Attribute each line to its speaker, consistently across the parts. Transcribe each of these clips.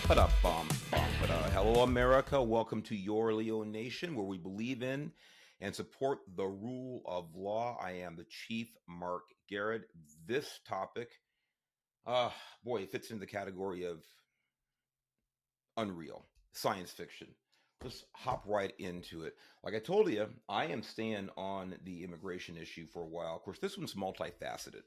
Speaker 1: Ba-da-bum-bum-ba-da. Hello, America. Welcome to your Leo Nation, where we believe in and support the rule of law. I am the Chief Mark Garrett. This topic, boy, it fits into the category of unreal science fiction. Let's hop right into it. Like I told you, I am staying on the immigration issue for a while. Of course, this one's multifaceted.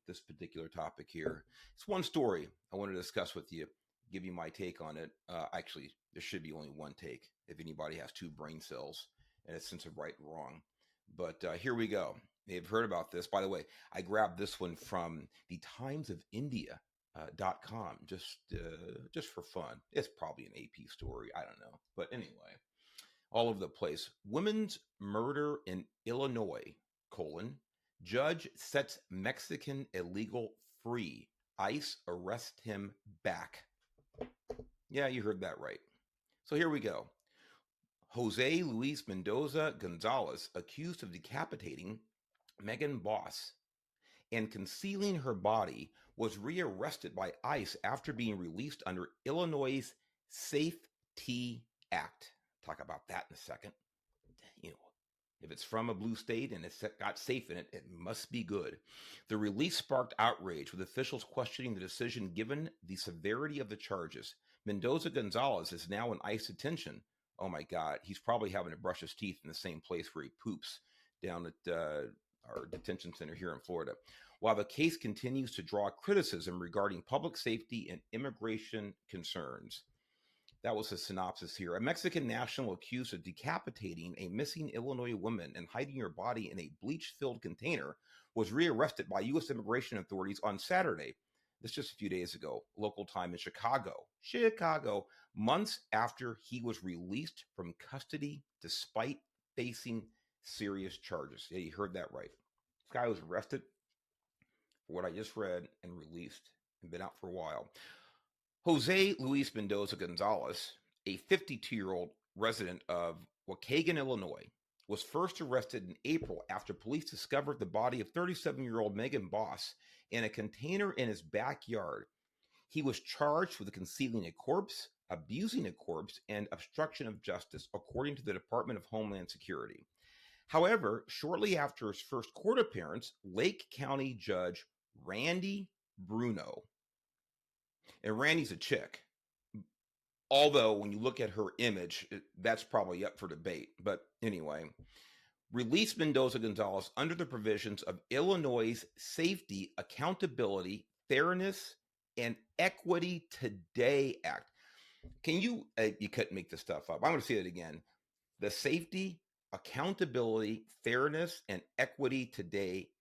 Speaker 1: This particular topic here. It's one story I want to discuss with you, give you my take on it. Actually, there should be only one take if anybody has two brain cells and a sense of right and wrong. But here we go. They've heard about this. By the way, I grabbed this one from the Times of India.com just for fun. It's probably an AP story. I don't know. But anyway, all over the place. Women's murder in Illinois, judge sets Mexican illegal free. ICE arrest him back. Yeah, you heard that right. So here we go. Jose Luis Mendoza Gonzalez, accused of decapitating Megan Boss and concealing her body, was rearrested by ICE after being released under Illinois' Safety Act. Talk about that in a second. You know, if it's from a blue state and it's got safe in it, it must be good. The release sparked outrage, with officials questioning the decision given the severity of the charges. Mendoza Gonzalez is now in ICE detention. Oh my God, he's probably having to brush his teeth in the same place where he poops, down at our detention center here in Florida. While the case continues to draw criticism regarding public safety and immigration concerns. That was a synopsis here. A Mexican national accused of decapitating a missing Illinois woman and hiding her body in a bleach-filled container was rearrested by U.S. immigration authorities on Saturday. This just a few days ago, local time in Chicago, months after he was released from custody despite facing serious charges. Yeah, you heard that right. This guy was arrested for what I just read and released and been out for a while. Jose Luis Mendoza Gonzalez, a 52-year-old resident of Waukegan, Illinois, was first arrested in April after police discovered the body of 37-year-old Megan Boss in a container in his backyard. He was charged with concealing a corpse, abusing a corpse, and obstruction of justice, according to the Department of Homeland Security. However, shortly after his first court appearance, Lake County Judge Randy Bruno, and Randy's a chick, although when you look at her image, that's probably up for debate. But anyway, released Mendoza Gonzalez under the provisions of Illinois' Safety, Accountability, Fairness, and Equity Today Act. Can you couldn't make this stuff up. I'm going to say it again. The Safety, Accountability, Fairness, and Equity Today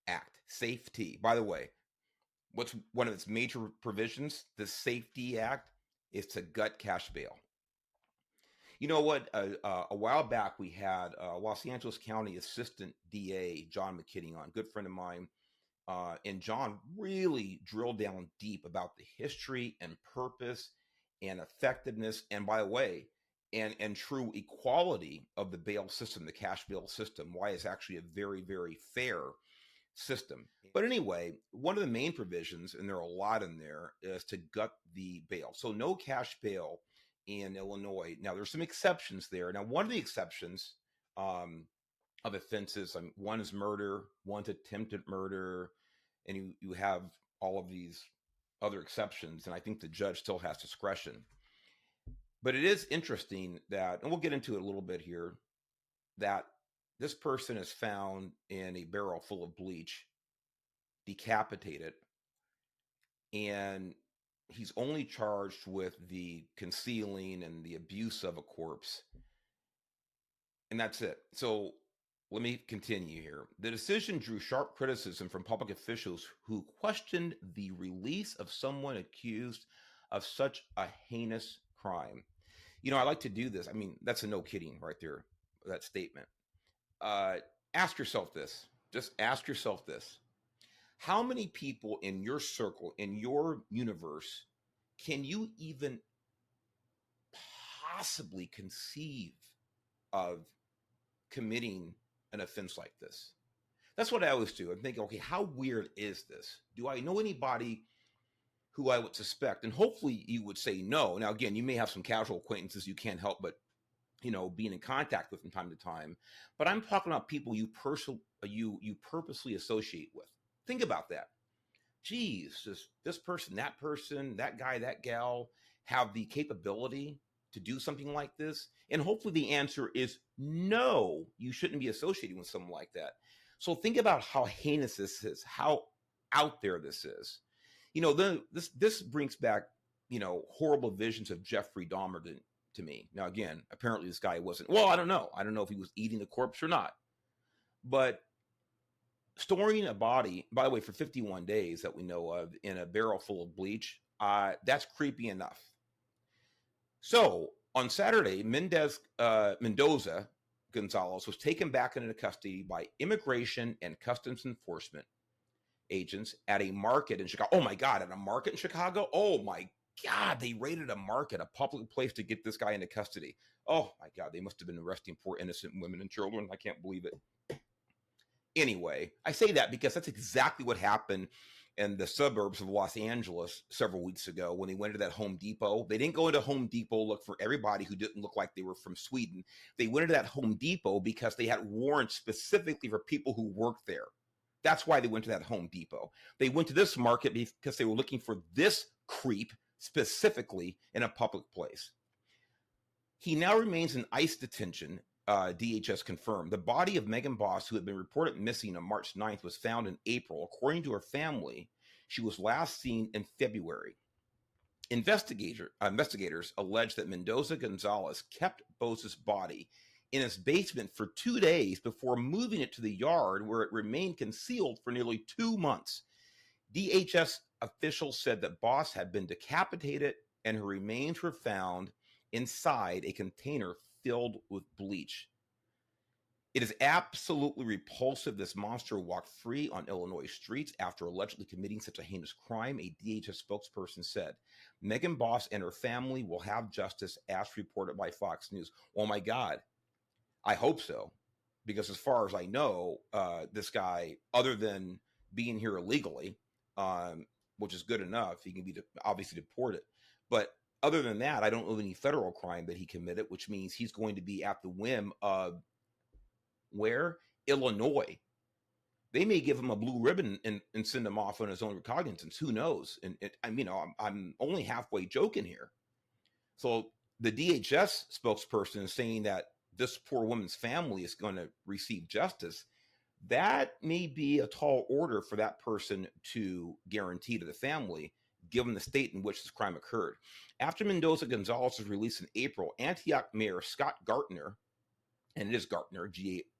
Speaker 1: Act. Safety. By the way, what's one of its major provisions? The Safety Act is to gut cash bail. You know what? A while back, we had Los Angeles County Assistant DA John McKinney on, good friend of mine. And John really drilled down deep about the history and purpose and effectiveness, and by the way, and true equality of the bail system, the cash bail system, why it's actually a very, very fair system. But anyway, one of the main provisions, and there are a lot in there, is to gut the bail. So no cash bail in Illinois. Now, there's some exceptions there. Now, one of the exceptions of offenses, one is murder, one's attempted murder, and you have all of these other exceptions, and I think the judge still has discretion. But it is interesting that, and we'll get into it a little bit here, that this person is found in a barrel full of bleach, decapitated, and he's only charged with the concealing and the abuse of a corpse. And that's it. So let me continue here. The decision drew sharp criticism from public officials who questioned the release of someone accused of such a heinous crime. You know, I like to do this. I mean, that's a no kidding right there, that statement. Ask yourself this. Just ask yourself this. How many people in your circle, in your universe, can you even possibly conceive of committing an offense like this? That's what I always do. I'm thinking, okay, how weird is this? Do I know anybody who I would suspect, and hopefully you would say no. Now, again, you may have some casual acquaintances you can't help but being in contact with from time to time. But I'm talking about people you purposely associate with. Think about that. Geez, does this person, that guy, that gal have the capability to do something like this? And hopefully the answer is no, you shouldn't be associating with someone like that. So think about how heinous this is, how out there this is. This brings back, horrible visions of Jeffrey Dahmer to me. Now, again, apparently this guy wasn't, well, I don't know. I don't know if he was eating the corpse or not. But storing a body, by the way, for 51 days that we know of in a barrel full of bleach, that's creepy enough. So on Saturday, Mendoza Gonzalez was taken back into custody by Immigration and Customs Enforcement agents at a market in Chicago. Oh my God, at a market in Chicago? Oh my God, they raided a market, a public place, to get this guy into custody. Oh my God, they must have been arresting poor innocent women and children. I can't believe it. Anyway, I say that because that's exactly what happened in the suburbs of Los Angeles several weeks ago when they went to that Home Depot. They didn't go into Home Depot look for everybody who didn't look like they were from Sweden. They went into that Home Depot because they had warrants specifically for people who worked there. That's why they went to that Home Depot. They went to this market because they were looking for this creep specifically in a public place. He now remains in ICE detention, DHS confirmed. The body of Megan Boss, who had been reported missing on March 9th, was found in April. According to her family, she was last seen in February. Investigators allege that Mendoza Gonzalez kept Bose's body in his basement for 2 days before moving it to the yard, where it remained concealed for nearly 2 months. DHS officials said that Boss had been decapitated and her remains were found inside a container filled with bleach. It is absolutely repulsive this monster walked free on Illinois streets after allegedly committing such a heinous crime, a DHS spokesperson said. Megan Boss and her family will have justice, as reported by Fox News. Oh my God, I hope so, because as far as I know, this guy, other than being here illegally, which is good enough, he can be obviously deported. But other than that, I don't know of any federal crime that he committed, which means he's going to be at the whim of where? Illinois. They may give him a blue ribbon and send him off on his own recognizance. Who knows? And I'm only halfway joking here. So the DHS spokesperson is saying that this poor woman's family is going to receive justice. That may be a tall order for that person to guarantee to the family, given the state in which this crime occurred. After Mendoza Gonzalez was released in April, Antioch Mayor Scott Gartner, and it is Gartner,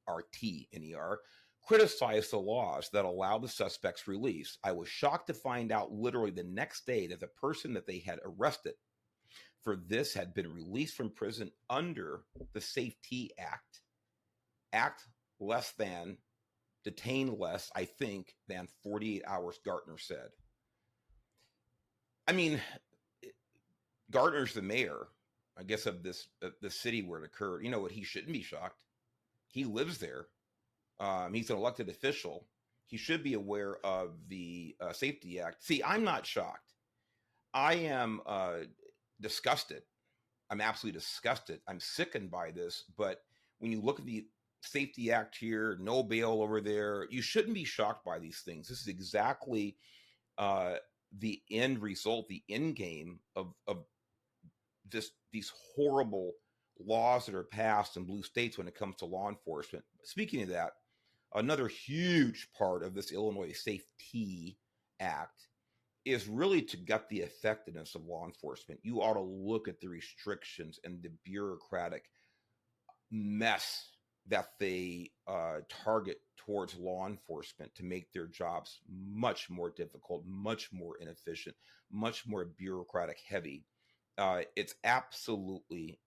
Speaker 1: Gartner, criticized the laws that allow the suspect's release. I was shocked to find out literally the next day that the person that they had arrested for this had been released from prison under the Safety Act less than, detain less, I think, than 48 hours, Gartner said. I mean, Gartner's the mayor, I guess, of the city where it occurred. You know what? He shouldn't be shocked. He lives there. He's an elected official. He should be aware of the Safety Act. See, I'm not shocked. I am disgusted. I'm absolutely disgusted. I'm sickened by this. But when you look at the Safety Act here, no bail over there, you shouldn't be shocked by these things. This is exactly the end result, the end game of these horrible laws that are passed in blue states when it comes to law enforcement. Speaking of that, another huge part of this Illinois Safety Act is really to gut the effectiveness of law enforcement. You ought to look at the restrictions and the bureaucratic mess that they target towards law enforcement to make their jobs much more difficult, much more inefficient, much more bureaucratic heavy. It's absolutely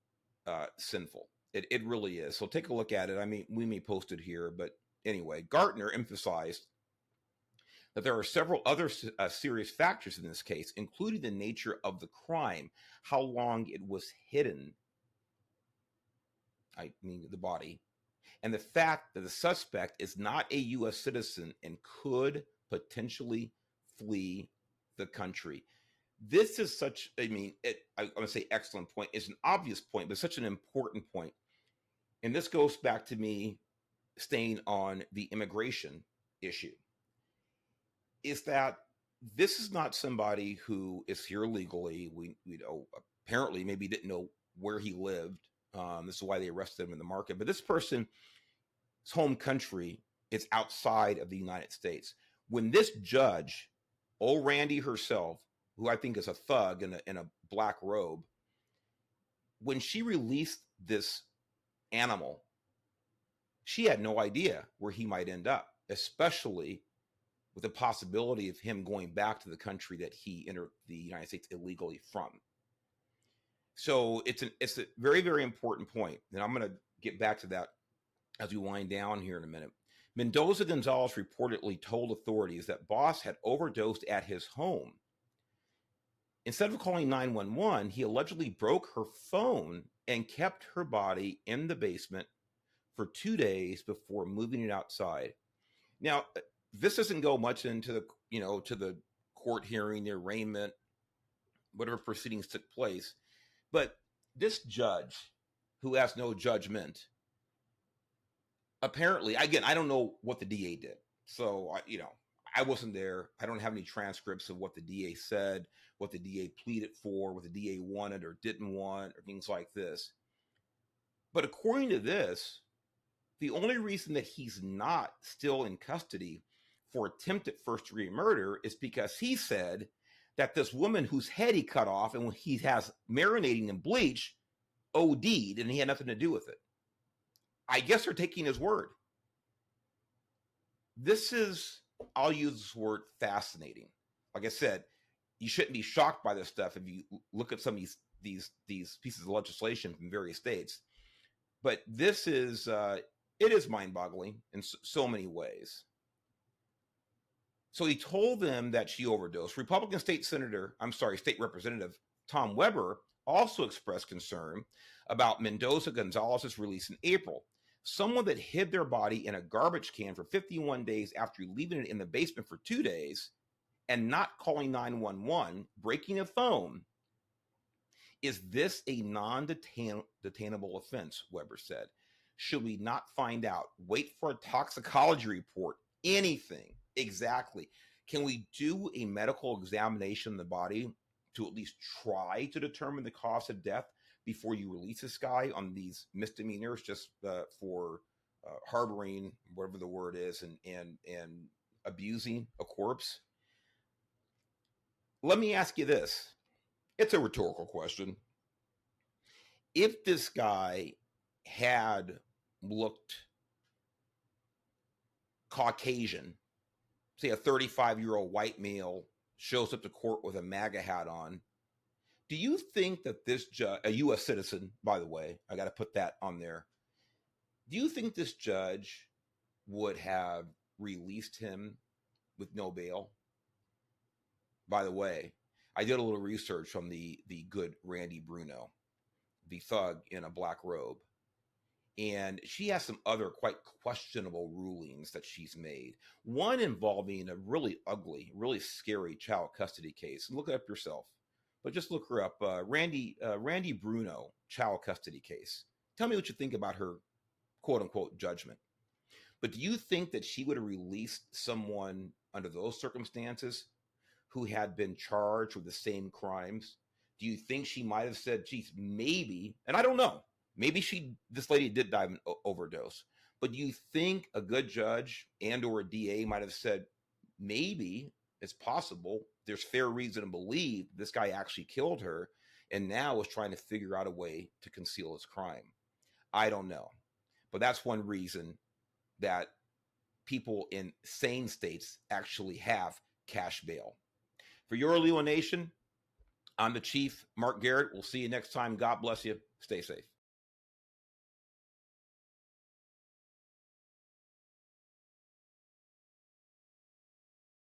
Speaker 1: sinful. It really is. So take a look at it. I mean, we may post it here, but anyway, Gartner emphasized that there are several other serious factors in this case, including the nature of the crime, how long it was hidden, I mean the body, and the fact that the suspect is not a U.S. citizen and could potentially flee the country. This is such, I mean, I want to say excellent point. It's an obvious point, but such an important point. And this goes back to me staying on the immigration issue, is that this is not somebody who is here legally. We know apparently maybe didn't know where he lived. This is why they arrested him in the market. But this person's home country is outside of the United States. When this judge, old Randy herself, who I think is a thug in a black robe, when she released this animal, she had no idea where he might end up, especially with the possibility of him going back to the country that he entered the United States illegally from. So it's a very, very important point. And I'm going to get back to that as we wind down here in a minute. Mendoza Gonzalez reportedly told authorities that Boss had overdosed at his home. Instead of calling 911, he allegedly broke her phone and kept her body in the basement for 2 days before moving it outside. Now, this doesn't go much into the, to the court hearing, the arraignment, whatever proceedings took place. But this judge, who has no judgment, apparently, again, I don't know what the DA did. So, I wasn't there. I don't have any transcripts of what the DA said, what the DA pleaded for, what the DA wanted or didn't want, or things like this. But according to this, the only reason that he's not still in custody for attempted first-degree murder is because he said that this woman whose head he cut off and he has marinating in bleach OD'd and he had nothing to do with it. I guess they're taking his word. This is, I'll use this word, fascinating. Like I said, you shouldn't be shocked by this stuff if you look at some of these pieces of legislation from various states. But this is, it is mind-boggling in so many ways. So he told them that she overdosed. Republican state representative Tom Weber also expressed concern about Mendoza Gonzalez's release in April. Someone that hid their body in a garbage can for 51 days after leaving it in the basement for 2 days and not calling 911, breaking a phone. Is this a non-detainable offense, Weber said. Should we not find out? Wait for a toxicology report. Anything. Exactly. Can we do a medical examination of the body to at least try to determine the cause of death before you release this guy on these misdemeanors just for harboring, whatever the word is, and abusing a corpse? Let me ask you this. It's a rhetorical question. If this guy had looked Caucasian, say a 35-year-old white male shows up to court with a MAGA hat on, do you think that this judge, a U.S. citizen, by the way, I got to put that on there, do you think this judge would have released him with no bail? By the way, I did a little research on the good Randy Bruno, the thug in a black robe. And she has some other quite questionable rulings that she's made. One involving a really ugly, really scary child custody case. Look it up yourself. But just look her up. Randy Bruno, child custody case. Tell me what you think about her quote-unquote judgment. But do you think that she would have released someone under those circumstances who had been charged with the same crimes? Do you think she might have said, geez, maybe, and I don't know, maybe this lady did die of an overdose, but do you think a good judge and or a DA might have said, maybe it's possible, there's fair reason to believe this guy actually killed her and now is trying to figure out a way to conceal his crime? I don't know. But that's one reason that people in sane states actually have cash bail. For your Leo Nation, I'm the Chief, Mark Garrett. We'll see you next time. God bless you. Stay safe.